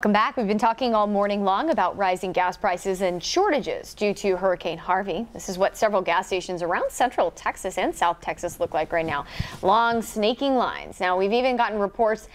Welcome back. We've been talking all morning long about rising gas prices and shortages due to Hurricane Harvey. This is what several gas stations around central Texas and South Texas look like right now. Long, snaking lines. Now, we've even gotten reports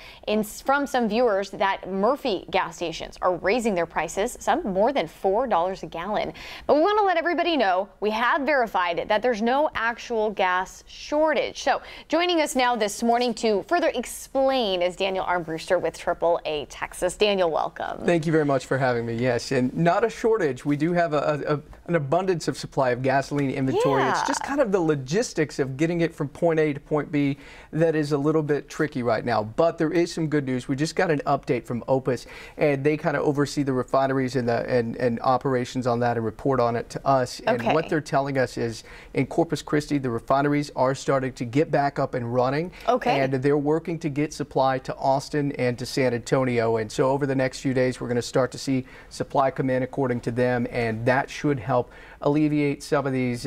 from some viewers that Murphy gas stations are raising their prices, some more than $4 a gallon. But we want to let everybody know we have verified that there's no actual gas shortage. So joining us now this morning to further explain is Daniel Armbruster with AAA Texas. Daniel, welcome. Thank you very much for having me. Yes, and not a shortage. We do have an abundance of supply of gasoline inventory. Yeah. It's just kind of the logistics of getting it from point A to point B that is a little bit tricky right now. But there is some good news. We just got an update from Opus, and they kind of oversee the refineries and operations on that and report on it to us. Okay. And what they're telling us is in Corpus Christi, the refineries are starting to get back up and running. Okay. And they're working to get supply to Austin and to San Antonio. And so over the next few days, we're going to start to see supply come in according to them, and that should help alleviate some of these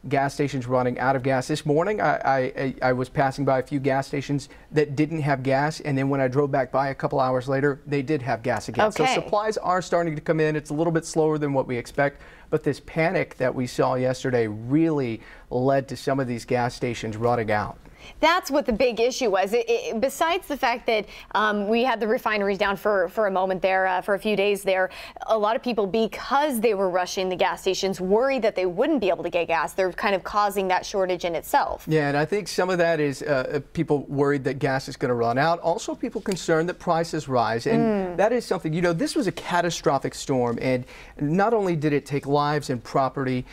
gas stations running out of gas. This morning, I was passing by a few gas stations that didn't have gas, and then when I drove back by a couple hours later, they did have gas again. Okay. So supplies are starting to come in. It's a little bit slower than what we expect, but this panic that we saw yesterday really led to some of these gas stations running out. That's what the big issue was. Besides the fact that we had the refineries down for a moment there, for a few days there, a lot of people, because they were rushing the gas stations, worried that they wouldn't be able to get gas. They're kind of causing that shortage in itself. Yeah, and I think some of that is people worried that gas is going to run out. Also, people concerned that prices rise. And that is something, you know, this was a catastrophic storm. And not only did it take lives and property,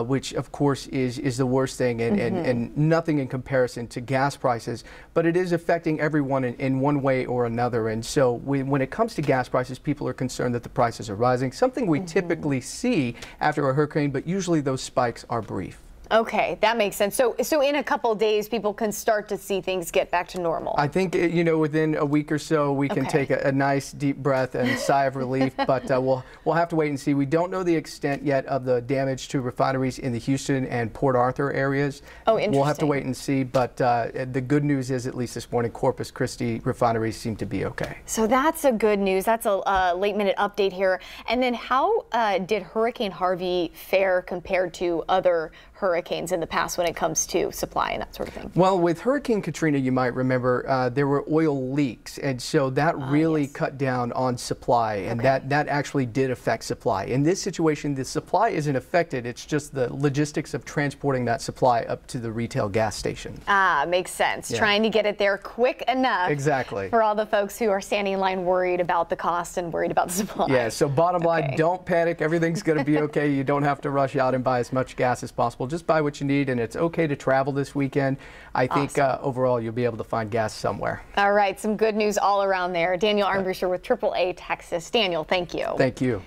which of course is the worst thing and nothing in comparison to gas prices, but it is affecting everyone in one way or another. And so when it comes to gas prices, people are concerned that the prices are rising, something we typically see after a hurricane, but usually those spikes are brief. Okay, that makes sense. So in a couple of days, people can start to see things get back to normal. I think, you know, within a week or so, we can take a nice deep breath and sigh of relief, but we'll have to wait and see. We don't know the extent yet of the damage to refineries in the Houston and Port Arthur areas. Oh, interesting. We'll have to wait and see, but the good news is, at least this morning, Corpus Christi refineries seem to be okay. So that's a good news. That's a late-minute update here. And then how did Hurricane Harvey fare compared to other hurricanes in the past when it comes to supply and that sort of thing? Well, with Hurricane Katrina, you might remember there were oil leaks, and so that really cut down on supply, and that actually did affect supply. In this situation, the supply isn't affected. It's just the logistics of transporting that supply up to the retail gas station. Ah, makes sense. Yeah. Trying to get it there quick enough. Exactly. For all the folks who are standing in line worried about the cost and worried about the supply. Yeah, so bottom line, don't panic. Everything's going to be okay. You don't have to rush out and buy as much gas as possible. Just buy what you need, and it's okay to travel this weekend. I think overall you'll be able to find gas somewhere. All right, some good news all around there. Daniel Armbruster with AAA Texas. Daniel, thank you. Thank you.